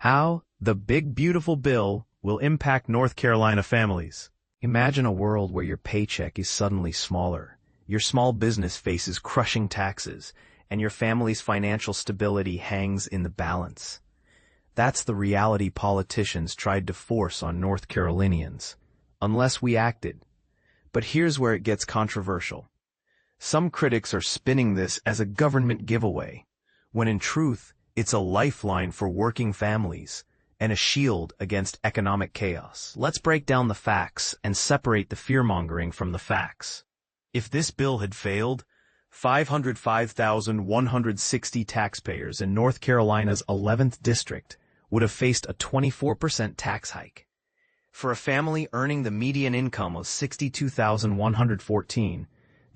How the big beautiful bill will impact North Carolina families. Imagine a world where your paycheck is suddenly smaller, your small business faces crushing taxes, and your family's financial stability hangs in the balance. That's the reality politicians tried to force on North Carolinians, unless we acted. But here's where it gets controversial. Some critics are spinning this as a government giveaway, when in truth, it's a lifeline for working families and a shield against economic chaos. Let's break down the facts and separate the fear-mongering from the facts. If this bill had failed, 505,160 taxpayers in North Carolina's 11th district would have faced a 24% tax hike. For a family earning the median income of $62,114,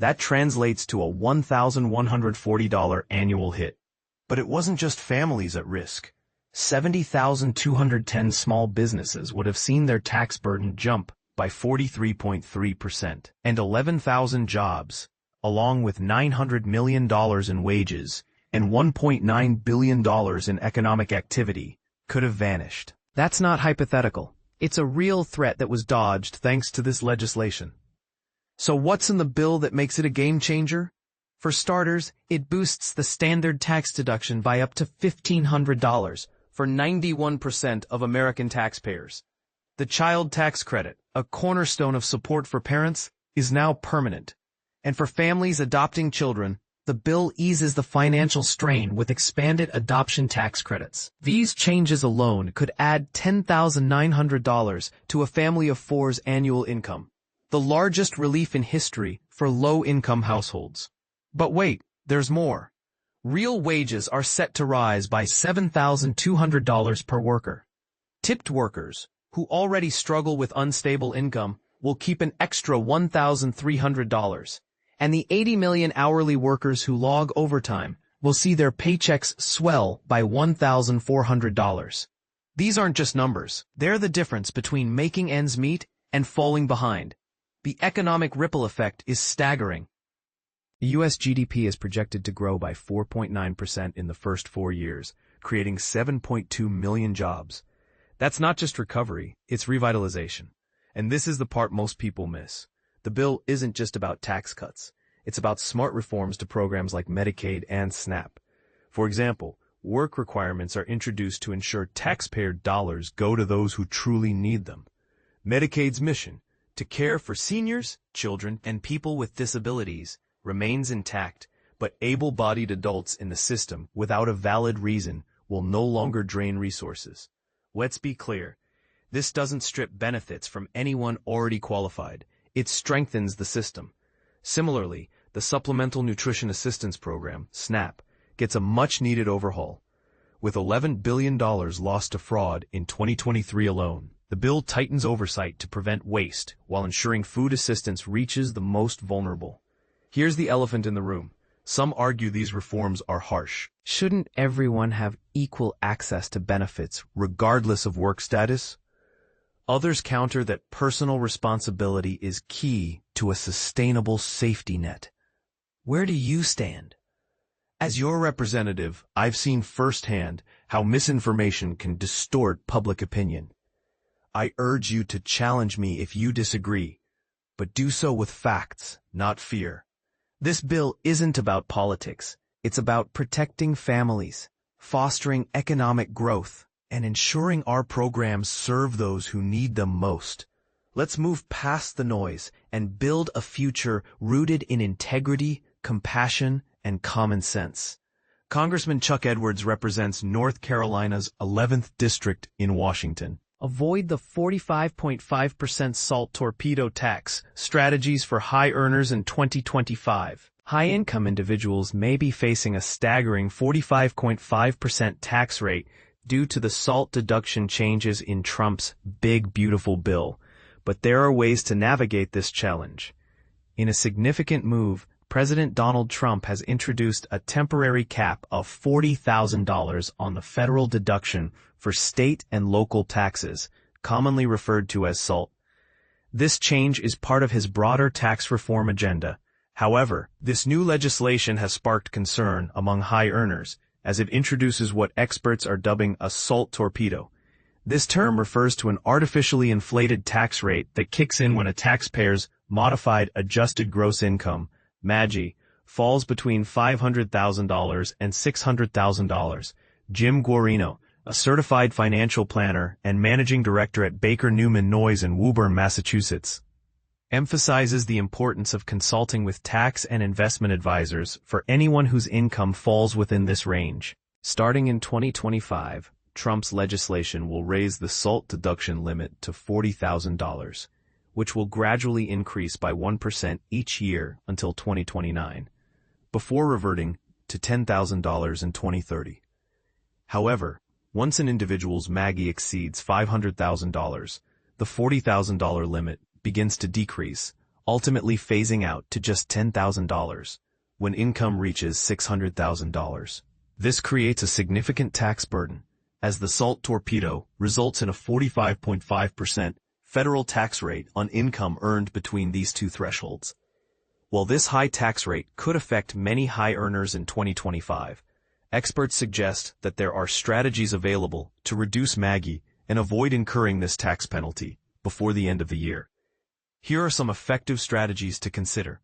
that translates to a $1,140 annual hit. But it wasn't just families at risk. 70,210 small businesses would have seen their tax burden jump by 43.3%, and 11,000 jobs, along with $900 million in wages and $1.9 billion in economic activity, could have vanished. That's not hypothetical. It's a real threat that was dodged thanks to this legislation. So what's in the bill that makes it a game changer? For starters, it boosts the standard tax deduction by up to $1,500 for 91% of American taxpayers. The child tax credit, a cornerstone of support for parents, is now permanent. And for families adopting children, the bill eases the financial strain with expanded adoption tax credits. These changes alone could add $10,900 to a family of four's annual income, the largest relief in history for low-income households. But wait, there's more. Real wages are set to rise by $7,200 per worker. Tipped workers, who already struggle with unstable income, will keep an extra $1,300. And the 80 million hourly workers who log overtime will see their paychecks swell by $1,400. These aren't just numbers. They're the difference between making ends meet and falling behind. The economic ripple effect is staggering. The U.S. GDP is projected to grow by 4.9% in the first 4 years, creating 7.2 million jobs. That's not just recovery, it's revitalization. And this is the part most people miss. The bill isn't just about tax cuts. It's about smart reforms to programs like Medicaid and SNAP. For example, work requirements are introduced to ensure taxpayer dollars go to those who truly need them. Medicaid's mission, to care for seniors, children, and people with disabilities, remains intact, but able-bodied adults in the system without a valid reason will no longer drain resources. Let's be clear. This doesn't strip benefits from anyone already qualified. It strengthens the system. Similarly, the Supplemental Nutrition Assistance Program, SNAP, gets a much-needed overhaul. With $11 billion lost to fraud in 2023 alone, the bill tightens oversight to prevent waste while ensuring food assistance reaches the most vulnerable. Here's the elephant in the room. Some argue these reforms are harsh. Shouldn't everyone have equal access to benefits regardless of work status? Others counter that personal responsibility is key to a sustainable safety net. Where do you stand? As your representative, I've seen firsthand how misinformation can distort public opinion. I urge you to challenge me if you disagree, but do so with facts, not fear. This bill isn't about politics. It's about protecting families, fostering economic growth, and ensuring our programs serve those who need them most. Let's move past the noise and build a future rooted in integrity, compassion, and common sense. Congressman Chuck Edwards represents North Carolina's 11th District in Washington. Avoid the 45.5% SALT torpedo tax, strategies for high earners in 2025. High-income individuals may be facing a staggering 45.5% tax rate due to the SALT deduction changes in Trump's big beautiful bill, but there are ways to navigate this challenge. In a significant move, President Donald Trump has introduced a temporary cap of $40,000 on the federal deduction for state and local taxes, commonly referred to as SALT. This change is part of his broader tax reform agenda. However, this new legislation has sparked concern among high earners, as it introduces what experts are dubbing a salt torpedo. This term refers to an artificially inflated tax rate that kicks in when a taxpayer's modified adjusted gross income, MAGI, falls between $500,000 and $600,000. Jim Guarino, a certified financial planner and managing director at Baker Newman Noyes in Woburn, Massachusetts, emphasizes the importance of consulting with tax and investment advisors for anyone whose income falls within this range. Starting in 2025, Trump's legislation will raise the SALT deduction limit to $40,000, which will gradually increase by 1% each year until 2029, before reverting to $10,000 in 2030. However, once an individual's MAGI exceeds $500,000, the $40,000 limit begins to decrease, ultimately phasing out to just $10,000 when income reaches $600,000. This creates a significant tax burden, as the SALT torpedo results in a 45.5% federal tax rate on income earned between these two thresholds. While this high tax rate could affect many high earners in 2025, experts suggest that there are strategies available to reduce MAGI and avoid incurring this tax penalty before the end of the year. Here are some effective strategies to consider.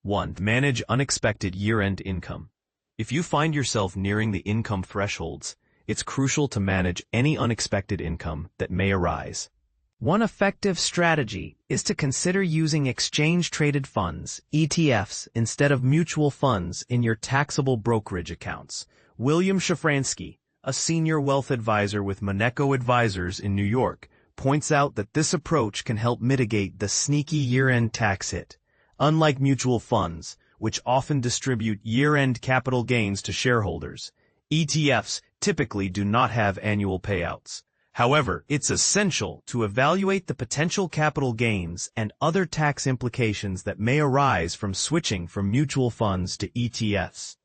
1. Manage unexpected year-end income. If you find yourself nearing the income thresholds, it's crucial to manage any unexpected income that may arise. One effective strategy is to consider using exchange-traded funds, ETFs, instead of mutual funds in your taxable brokerage accounts. William Shafransky, a senior wealth advisor with Moneko Advisors in New York, points out that this approach can help mitigate the sneaky year-end tax hit. Unlike mutual funds, which often distribute year-end capital gains to shareholders, ETFs typically do not have annual payouts. However, it's essential to evaluate the potential capital gains and other tax implications that may arise from switching from mutual funds to ETFs.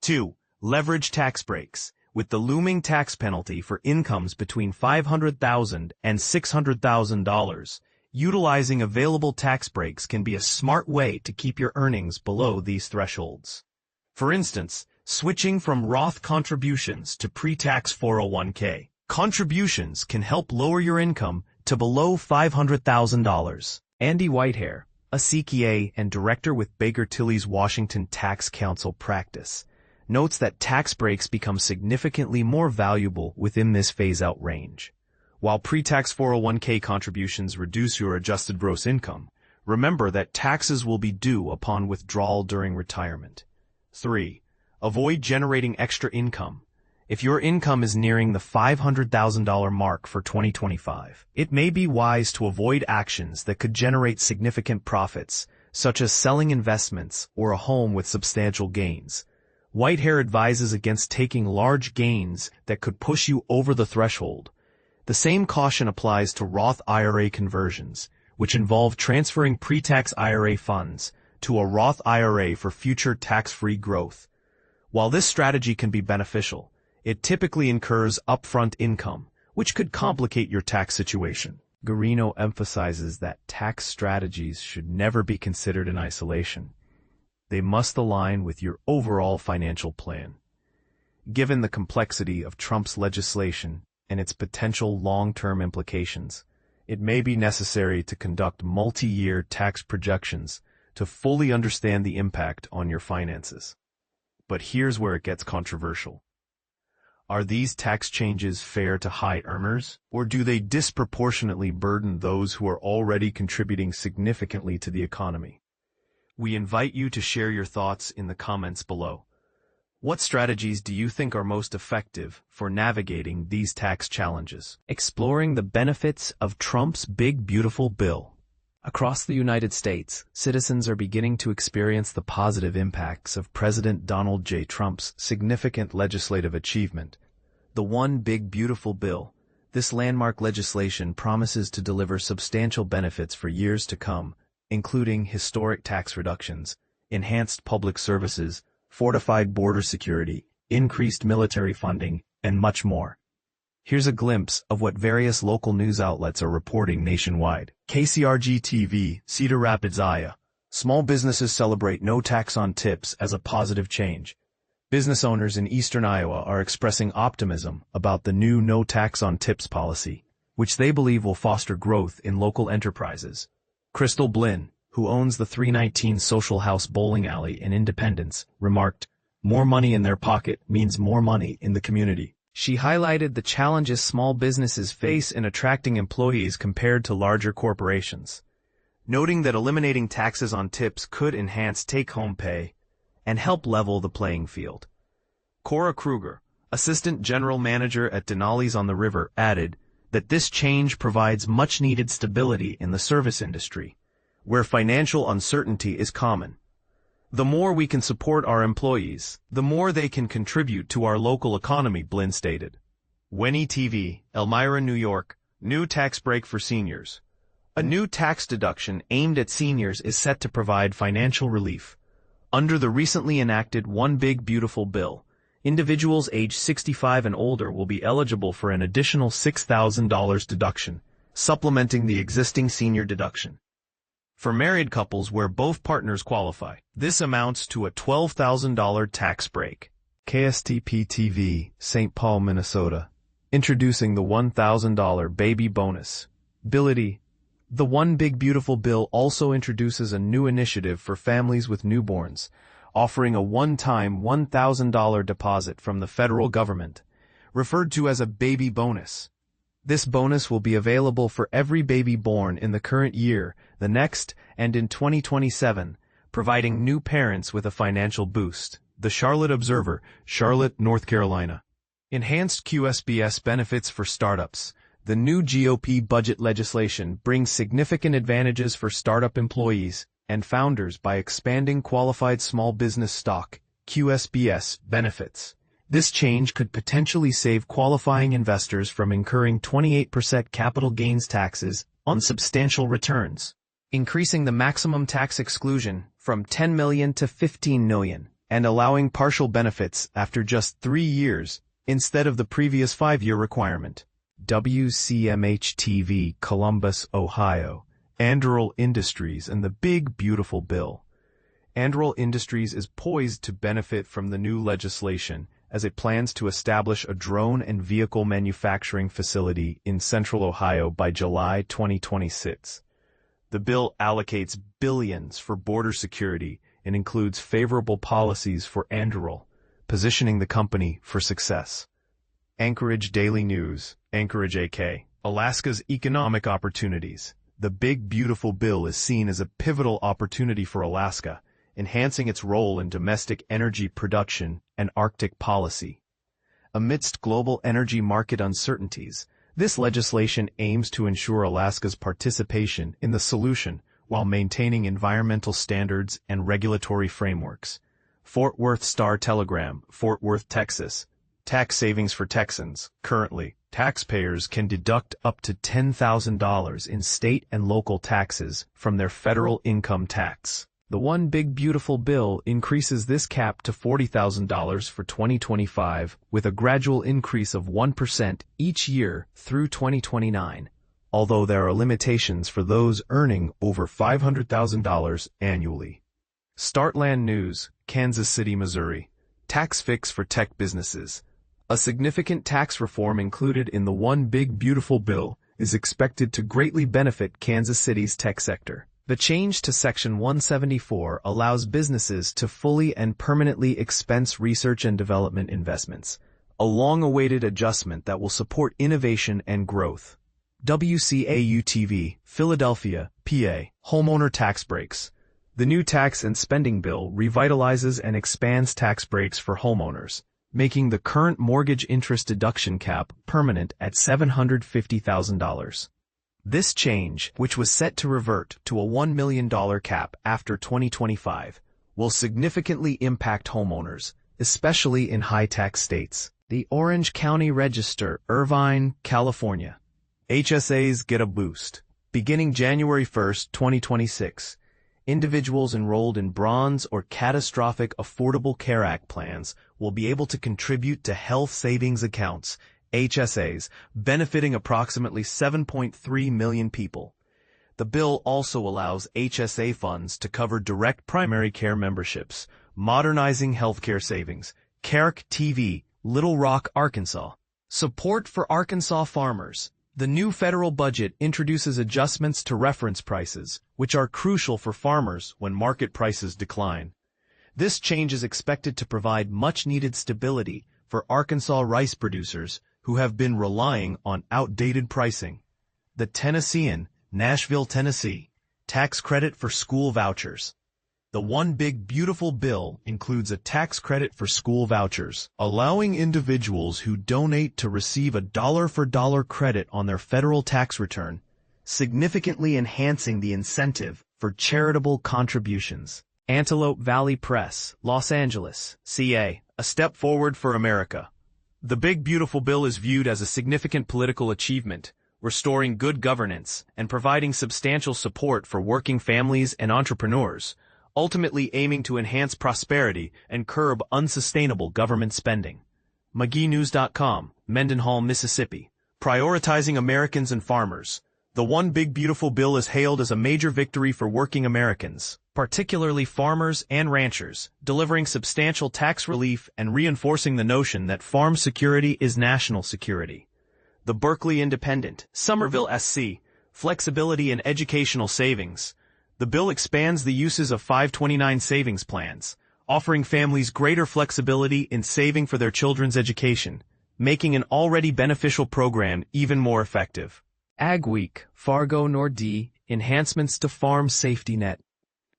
2. Leverage tax breaks. With the looming tax penalty for incomes between $500,000 and $600,000, utilizing available tax breaks can be a smart way to keep your earnings below these thresholds. For instance, switching from Roth contributions to pre-tax 401k contributions can help lower your income to below $500,000. Andy Whitehair, a CPA and director with Baker Tilly's Washington Tax Council practice, notes that tax breaks become significantly more valuable within this phase-out range. While pre-tax 401k contributions reduce your adjusted gross income, remember that taxes will be due upon withdrawal during retirement. 3. Avoid generating extra income. If your income is nearing the $500,000 mark for 2025, it may be wise to avoid actions that could generate significant profits, such as selling investments or a home with substantial gains. Whitehair advises against taking large gains that could push you over the threshold. The same caution applies to Roth IRA conversions, which involve transferring pre-tax IRA funds to a Roth IRA for future tax-free growth. While this strategy can be beneficial, it typically incurs upfront income, which could complicate your tax situation. Guarino emphasizes that tax strategies should never be considered in isolation. They must align with your overall financial plan. Given the complexity of Trump's legislation and its potential long-term implications, it may be necessary to conduct multi-year tax projections to fully understand the impact on your finances. But here's where it gets controversial. Are these tax changes fair to high earners, or do they disproportionately burden those who are already contributing significantly to the economy? We invite you to share your thoughts in the comments below. What strategies do you think are most effective for navigating these tax challenges? Exploring the benefits of Trump's Big Beautiful Bill. Across the United States, citizens are beginning to experience the positive impacts of President Donald J. Trump's significant legislative achievement, the One Big Beautiful Bill. This landmark legislation promises to deliver substantial benefits for years to come, including historic tax reductions, enhanced public services, fortified border security, increased military funding, and much more. Here's a glimpse of what various local news outlets are reporting nationwide. KCRG-TV, Cedar Rapids, Iowa. Small businesses celebrate no tax on tips as a positive change. Business owners in eastern Iowa are expressing optimism about the new no tax on tips policy, which they believe will foster growth in local enterprises. Crystal Blinn, who owns the 319 Social House bowling alley in Independence, remarked, "More money in their pocket means more money in the community." She highlighted the challenges small businesses face in attracting employees compared to larger corporations, noting that eliminating taxes on tips could enhance take-home pay and help level the playing field. Cora Kruger, Assistant General Manager at Denali's on the River, added that this change provides much-needed stability in the service industry, where financial uncertainty is common. The more we can support our employees, the more they can contribute to our local economy, Blinn stated. Wenny TV, Elmira, New York, new tax break for seniors. A new tax deduction aimed at seniors is set to provide financial relief. Under the recently enacted One Big Beautiful Bill, individuals aged 65 and older will be eligible for an additional $6,000 deduction, supplementing the existing senior deduction. For married couples where both partners qualify, this amounts to a $12,000 tax break. KSTP-TV, St. Paul, Minnesota, introducing the $1,000 baby bonus. Ability. The One Big Beautiful Bill also introduces a new initiative for families with newborns, offering a one-time $1,000 deposit from the federal government, referred to as a baby bonus. This bonus will be available for every baby born in the current year, the next, and in 2027, providing new parents with a financial boost. The Charlotte Observer, Charlotte, North Carolina. Enhanced QSBS benefits for startups. The new GOP budget legislation brings significant advantages for startup employees and founders by expanding qualified small business stock, QSBS, benefits. This change could potentially save qualifying investors from incurring 28% capital gains taxes on substantial returns, increasing the maximum tax exclusion from $10 million to $15 million, and allowing partial benefits after just 3 years instead of the previous 5-year requirement. WCMH-TV, Columbus, Ohio. Anduril Industries and the Big Beautiful Bill. Anduril Industries is poised to benefit from the new legislation as it plans to establish a drone and vehicle manufacturing facility in central Ohio by July 2026. The bill allocates billions for border security and includes favorable policies for Anduril, positioning the company for success. Anchorage Daily News, Anchorage AK. Alaska's economic opportunities. The Big Beautiful Bill is seen as a pivotal opportunity for Alaska, enhancing its role in domestic energy production and Arctic policy. Amidst global energy market uncertainties, this legislation aims to ensure Alaska's participation in the solution while maintaining environmental standards and regulatory frameworks. Fort Worth Star-Telegram, Fort Worth, Texas. Tax savings for Texans. Currently, taxpayers can deduct up to $10,000 in state and local taxes from their federal income tax. The One Big Beautiful Bill increases this cap to $40,000 for 2025, with a gradual increase of 1% each year through 2029, although there are limitations for those earning over $500,000 annually. Startland News, Kansas City, Missouri. Tax fix for tech businesses. A significant tax reform included in the One Big Beautiful Bill is expected to greatly benefit Kansas City's tech sector. The change to Section 174 allows businesses to fully and permanently expense research and development investments, a long-awaited adjustment that will support innovation and growth. WCAU-TV, Philadelphia, PA. Homeowner tax breaks. The new tax and spending bill revitalizes and expands tax breaks for homeowners, making the current mortgage interest deduction cap permanent at $750,000. This change, which was set to revert to a $1 million cap after 2025, will significantly impact homeowners, especially in high-tax states. The Orange County Register, Irvine, California. HSAs get a boost. Beginning January 1, 2026, individuals enrolled in Bronze or Catastrophic Affordable Care Act plans will be able to contribute to health savings accounts, HSAs, benefiting approximately 7.3 million people. The bill also allows HSA funds to cover direct primary care memberships, modernizing healthcare savings. Carrick TV, Little Rock, Arkansas. Support for Arkansas farmers. The new federal budget introduces adjustments to reference prices, which are crucial for farmers when market prices decline. This change is expected to provide much-needed stability for Arkansas rice producers who have been relying on outdated pricing. The Tennessean, Nashville, Tennessee, tax credit for school vouchers. The One Big Beautiful Bill includes a tax credit for school vouchers, allowing individuals who donate to receive a dollar-for-dollar credit on their federal tax return, significantly enhancing the incentive for charitable contributions. Antelope Valley Press, Los Angeles, CA, a step forward for America. The Big Beautiful Bill is viewed as a significant political achievement, restoring good governance and providing substantial support for working families and entrepreneurs, ultimately aiming to enhance prosperity and curb unsustainable government spending. McGeeNews.com, Mendenhall, Mississippi. Prioritizing Americans and farmers. The One Big Beautiful Bill is hailed as a major victory for working Americans, particularly farmers and ranchers, delivering substantial tax relief and reinforcing the notion that farm security is national security. The Berkeley Independent, Somerville, SC. Flexibility in educational savings. The bill expands the uses of 529 savings plans, offering families greater flexibility in saving for their children's education, making an already beneficial program even more effective. Ag Week, Fargo, Nord. Enhancements to Farm Safety Net.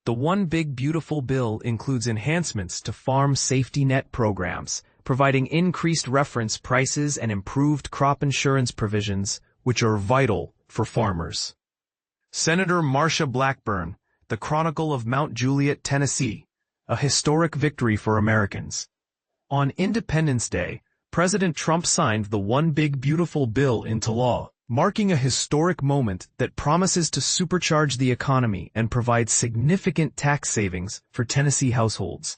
The One Big Beautiful Bill includes enhancements to farm safety net programs, providing increased reference prices and improved crop insurance provisions, which are vital for farmers. Senator Marsha Blackburn, The Chronicle of Mount Juliet, Tennessee, a historic victory for Americans. On Independence Day, President Trump signed the One Big Beautiful Bill into law, marking a historic moment that promises to supercharge the economy and provide significant tax savings for Tennessee households.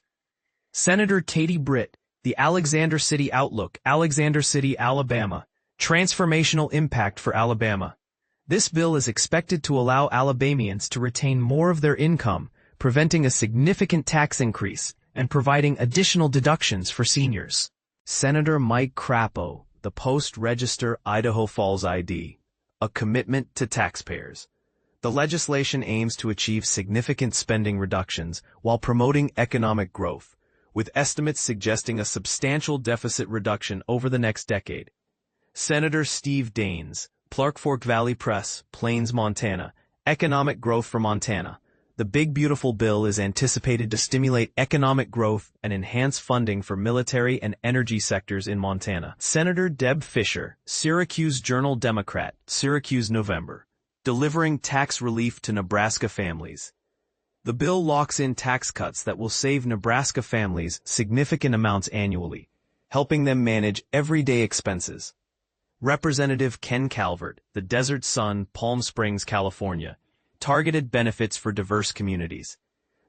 Senator Katie Britt, The Alexander City Outlook, Alexander City, Alabama, Transformational Impact for Alabama. This bill is expected to allow Alabamians to retain more of their income, preventing a significant tax increase and providing additional deductions for seniors. Senator Mike Crapo, The Post-Register, Idaho Falls ID, a commitment to taxpayers. The legislation aims to achieve significant spending reductions while promoting economic growth, with estimates suggesting a substantial deficit reduction over the next decade. Senator Steve Daines, Clark Fork Valley Press, Plains, Montana, Economic Growth for Montana. The Big Beautiful Bill is anticipated to stimulate economic growth and enhance funding for military and energy sectors in Montana. Senator Deb Fischer, Syracuse Journal-Democrat, Syracuse, November. Delivering tax relief to Nebraska families. The bill locks in tax cuts that will save Nebraska families significant amounts annually, helping them manage everyday expenses. Representative Ken Calvert, The Desert Sun, Palm Springs, California. Targeted benefits for diverse communities.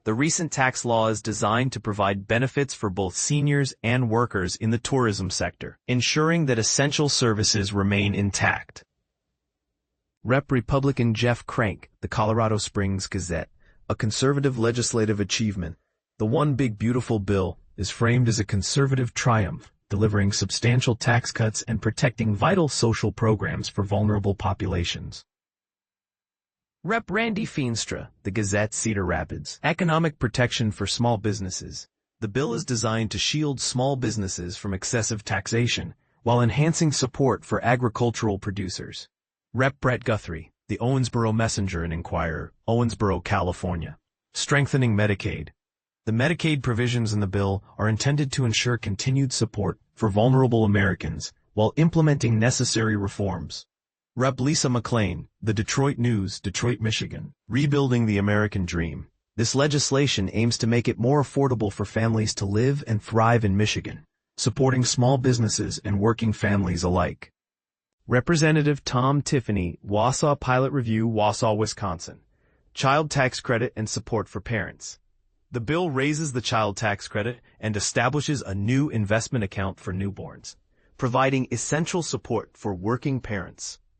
The recent tax law is designed to provide benefits for both seniors and workers in the tourism sector, ensuring that essential services remain intact. Rep. Republican Jeff Crank, The Colorado Springs Gazette. A conservative legislative achievement. The One Big Beautiful Bill is framed as a conservative triumph, delivering substantial tax cuts and protecting vital social programs for vulnerable populations. Rep. Randy Feenstra, The Gazette, Cedar Rapids. Economic protection for small businesses. The bill is designed to shield small businesses from excessive taxation, while enhancing support for agricultural producers. Rep. Brett Guthrie, The Owensboro Messenger and Inquirer, Owensboro, California. Strengthening Medicaid. The Medicaid provisions in the bill are intended to ensure continued support for vulnerable Americans while implementing necessary reforms. Rep. Lisa McClain, The Detroit News, Detroit, Michigan. Rebuilding the American Dream. This legislation aims to make it more affordable for families to live and thrive in Michigan, supporting small businesses and working families alike. Representative Tom Tiffany, Wausau Pilot Review, Wausau, Wisconsin. Child tax credit and support for parents. The bill raises the child tax credit and establishes a new investment account for newborns, providing essential support for working parents.